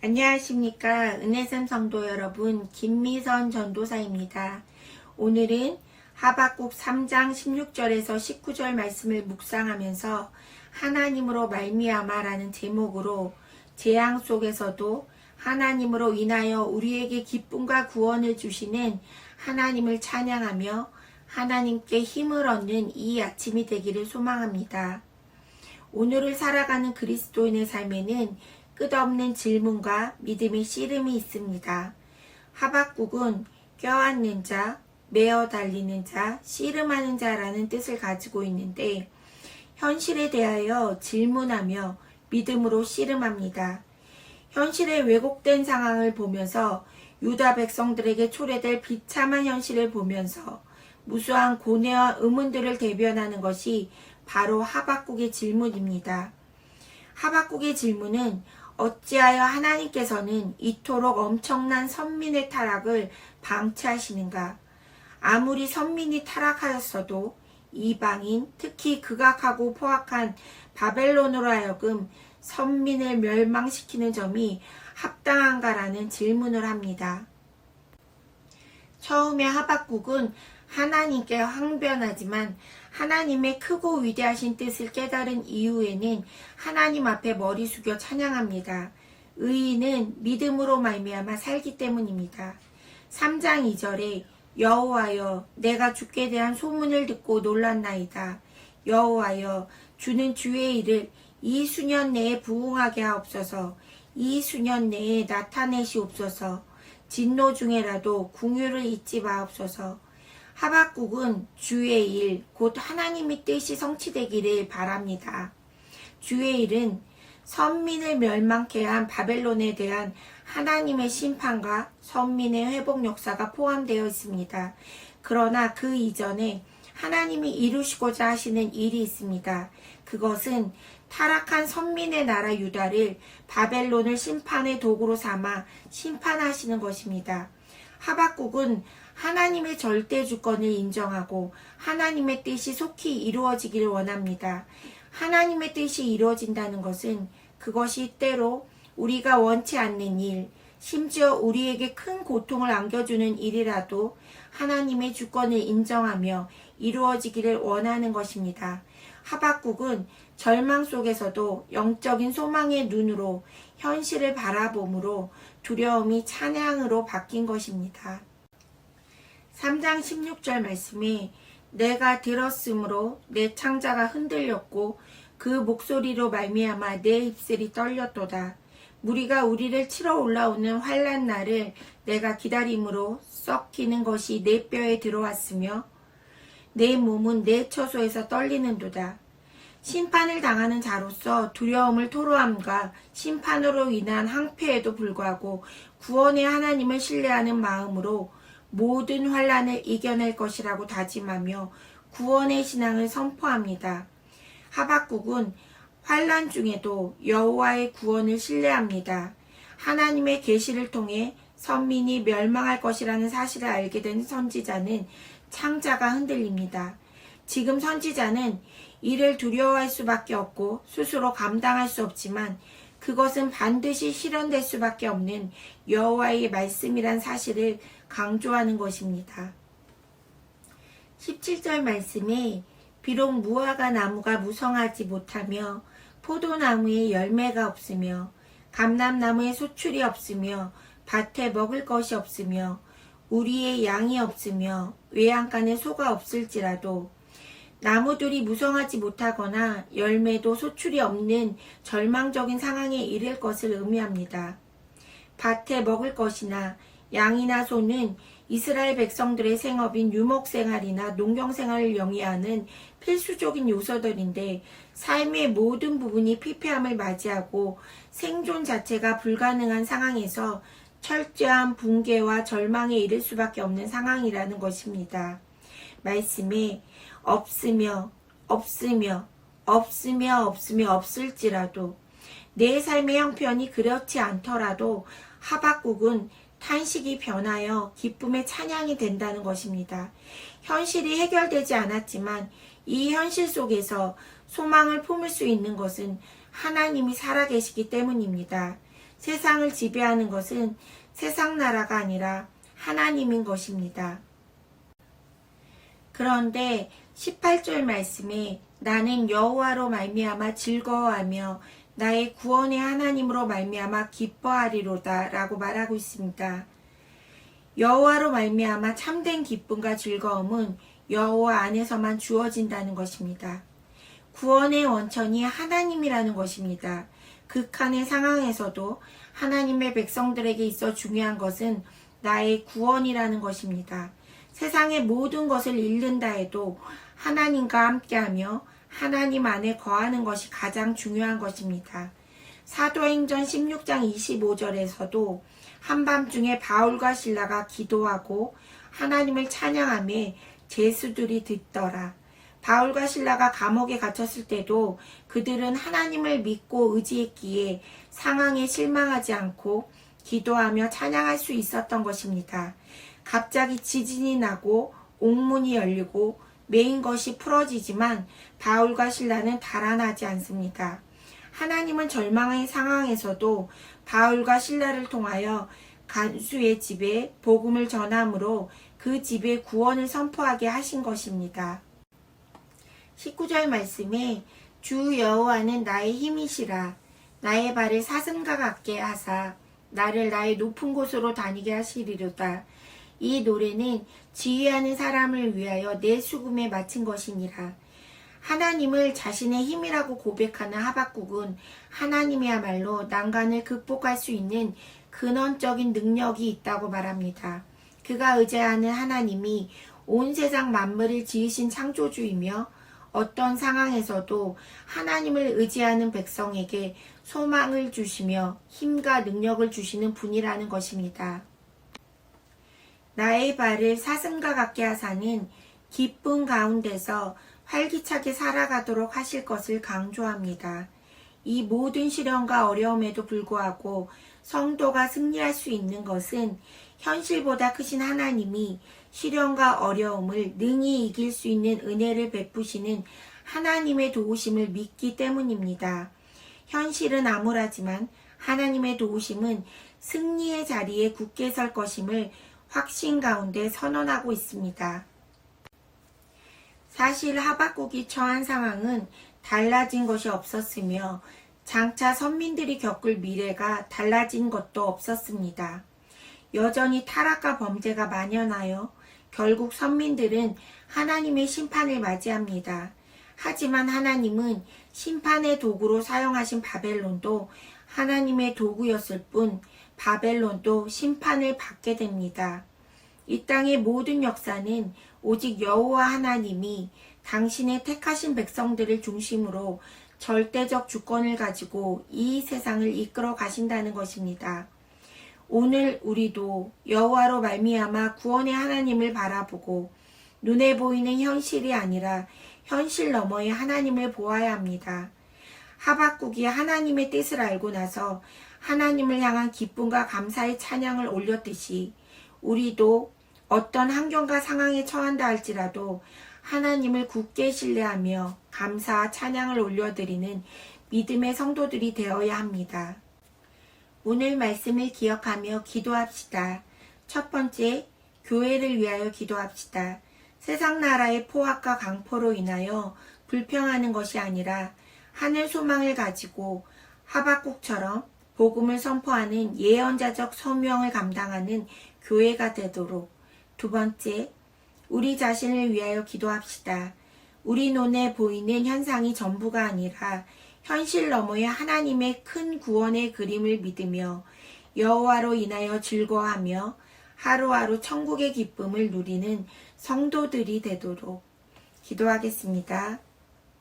안녕하십니까. 은혜샘 성도 여러분, 김미선 전도사입니다. 오늘은 하박국 3장 16절에서 19절 말씀을 묵상하면서 하나님으로 말미암아라는 제목으로 재앙 속에서도 하나님으로 인하여 우리에게 기쁨과 구원을 주시는 하나님을 찬양하며 하나님께 힘을 얻는 이 아침이 되기를 소망합니다. 오늘을 살아가는 그리스도인의 삶에는 끝없는 질문과 믿음의 씨름이 있습니다. 하박국은 껴안는 자, 메어 달리는 자, 씨름하는 자라는 뜻을 가지고 있는데 현실에 대하여 질문하며 믿음으로 씨름합니다. 현실의 왜곡된 상황을 보면서 유다 백성들에게 초래될 비참한 현실을 보면서 무수한 고뇌와 의문들을 대변하는 것이 바로 하박국의 질문입니다. 하박국의 질문은 어찌하여 하나님께서는 이토록 엄청난 선민의 타락을 방치하시는가? 아무리 선민이 타락하였어도 이방인, 특히 극악하고 포악한 바벨론으로 하여금 선민을 멸망시키는 점이 합당한가라는 질문을 합니다. 처음에 하박국은 하나님께 항변하지만 하나님의 크고 위대하신 뜻을 깨달은 이후에는 하나님 앞에 머리 숙여 찬양합니다. 의인은 믿음으로 말미암아 살기 때문입니다. 3장 2절에 여호와여 내가 주께 대한 소문을 듣고 놀랐나이다. 여호와여 주는 주의 일을 이 수년 내에 부응하게 하옵소서. 이 수년 내에 나타내시옵소서. 진노 중에라도 궁유를 잊지 마옵소서. 하박국은 주의 일, 곧 하나님의 뜻이 성취되기를 바랍니다. 주의 일은 선민을 멸망케 한 바벨론에 대한 하나님의 심판과 선민의 회복 역사가 포함되어 있습니다. 그러나 그 이전에 하나님이 이루시고자 하시는 일이 있습니다. 그것은 타락한 선민의 나라 유다를 바벨론을 심판의 도구로 삼아 심판하시는 것입니다. 하박국은 하나님의 절대 주권을 인정하고 하나님의 뜻이 속히 이루어지기를 원합니다. 하나님의 뜻이 이루어진다는 것은 그것이 때로 우리가 원치 않는 일, 심지어 우리에게 큰 고통을 안겨주는 일이라도 하나님의 주권을 인정하며 이루어지기를 원하는 것입니다. 하박국은 절망 속에서도 영적인 소망의 눈으로 현실을 바라봄으로 두려움이 찬양으로 바뀐 것입니다. 3장 16절 말씀에 내가 들었으므로 내 창자가 흔들렸고 그 목소리로 말미암아 내 입술이 떨렸도다. 무리가 우리를 치러 올라오는 환난 날을 내가 기다림으로 썩히는 것이 내 뼈에 들어왔으며 내 몸은 내 처소에서 떨리는도다. 심판을 당하는 자로서 두려움을 토로함과 심판으로 인한 항폐에도 불구하고 구원의 하나님을 신뢰하는 마음으로 모든 환난을 이겨낼 것이라고 다짐하며 구원의 신앙을 선포합니다. 하박국은 환난 중에도 여호와의 구원을 신뢰합니다. 하나님의 계시를 통해 선민이 멸망할 것이라는 사실을 알게 된 선지자는 창자가 흔들립니다. 지금 선지자는 이를 두려워할 수밖에 없고 스스로 감당할 수 없지만 그것은 반드시 실현될 수밖에 없는 여호와의 말씀이란 사실을 강조하는 것입니다. 17절 말씀에 비록 무화과 나무가 무성하지 못하며 포도나무에 열매가 없으며 감람나무에 소출이 없으며 밭에 먹을 것이 없으며 우리의 양이 없으며 외양간에 소가 없을지라도 나무들이 무성하지 못하거나 열매도 소출이 없는 절망적인 상황에 이를 것을 의미합니다. 밭에 먹을 것이나 양이나 소는 이스라엘 백성들의 생업인 유목생활이나 농경생활을 영위하는 필수적인 요소들인데 삶의 모든 부분이 피폐함을 맞이하고 생존 자체가 불가능한 상황에서 철저한 붕괴와 절망에 이를 수밖에 없는 상황이라는 것입니다. 말씀에 없을지라도 내 삶의 형편이 그렇지 않더라도 하박국은 탄식이 변하여 기쁨의 찬양이 된다는 것입니다. 현실이 해결되지 않았지만 이 현실 속에서 소망을 품을 수 있는 것은 하나님이 살아계시기 때문입니다. 세상을 지배하는 것은 세상 나라가 아니라 하나님인 것입니다. 그런데 18절 말씀에 나는 여호와로 말미암아 즐거워하며 나의 구원의 하나님으로 말미암아 기뻐하리로다 라고 말하고 있습니다. 여호와로 말미암아 참된 기쁨과 즐거움은 여호와 안에서만 주어진다는 것입니다. 구원의 원천이 하나님이라는 것입니다. 극한의 상황에서도 하나님의 백성들에게 있어 중요한 것은 나의 구원이라는 것입니다. 세상의 모든 것을 잃는다 해도 하나님과 함께하며 하나님 안에 거하는 것이 가장 중요한 것입니다. 사도행전 16장 25절에서도 한밤중에 바울과 실라가 기도하고 하나님을 찬양하며 제수들이 듣더라. 바울과 실라가 감옥에 갇혔을 때도 그들은 하나님을 믿고 의지했기에 상황에 실망하지 않고 기도하며 찬양할 수 있었던 것입니다. 갑자기 지진이 나고 옥문이 열리고 메인 것이 풀어지지만 바울과 실라는 달아나지 않습니다. 하나님은 절망의 상황에서도 바울과 실라를 통하여 간수의 집에 복음을 전함으로 그 집에 구원을 선포하게 하신 것입니다. 19절 말씀에 주 여호와는 나의 힘이시라. 나의 발을 사슴과 같게 하사 나를 나의 높은 곳으로 다니게 하시리로다. 이 노래는 지휘하는 사람을 위하여 내 수금에 바친 것이니라. 하나님을 자신의 힘이라고 고백하는 하박국은 하나님이야말로 난간을 극복할 수 있는 근원적인 능력이 있다고 말합니다. 그가 의지하는 하나님이 온 세상 만물을 지으신 창조주이며 어떤 상황에서도 하나님을 의지하는 백성에게 소망을 주시며 힘과 능력을 주시는 분이라는 것입니다. 나의 발을 사슴과 같게 하사는 기쁨 가운데서 활기차게 살아가도록 하실 것을 강조합니다. 이 모든 시련과 어려움에도 불구하고 성도가 승리할 수 있는 것은 현실보다 크신 하나님이 시련과 어려움을 능히 이길 수 있는 은혜를 베푸시는 하나님의 도우심을 믿기 때문입니다. 현실은 암울하지만 하나님의 도우심은 승리의 자리에 굳게 설 것임을 확신 가운데 선언하고 있습니다. 사실 하박국이 처한 상황은 달라진 것이 없었으며 장차 선민들이 겪을 미래가 달라진 것도 없었습니다. 여전히 타락과 범죄가 만연하여 결국 선민들은 하나님의 심판을 맞이합니다. 하지만 하나님은 심판의 도구로 사용하신 바벨론도 하나님의 도구였을 뿐 바벨론도 심판을 받게 됩니다. 이 땅의 모든 역사는 오직 여호와 하나님이 당신의 택하신 백성들을 중심으로 절대적 주권을 가지고 이 세상을 이끌어 가신다는 것입니다. 오늘 우리도 여호와로 말미암아 구원의 하나님을 바라보고 눈에 보이는 현실이 아니라 현실 너머의 하나님을 보아야 합니다. 하박국이 하나님의 뜻을 알고 나서 하나님을 향한 기쁨과 감사의 찬양을 올렸듯이 우리도 어떤 환경과 상황에 처한다 할지라도 하나님을 굳게 신뢰하며 감사와 찬양을 올려드리는 믿음의 성도들이 되어야 합니다. 오늘 말씀을 기억하며 기도합시다. 첫 번째, 교회를 위하여 기도합시다. 세상 나라의 포악과 강포로 인하여 불평하는 것이 아니라 하늘 소망을 가지고 하박국처럼 복음을 선포하는 예언자적 소명을 감당하는 교회가 되도록. 두 번째, 우리 자신을 위하여 기도합시다. 우리 눈에 보이는 현상이 전부가 아니라 현실 너머의 하나님의 큰 구원의 그림을 믿으며 여호와로 인하여 즐거워하며 하루하루 천국의 기쁨을 누리는 성도들이 되도록 기도하겠습니다.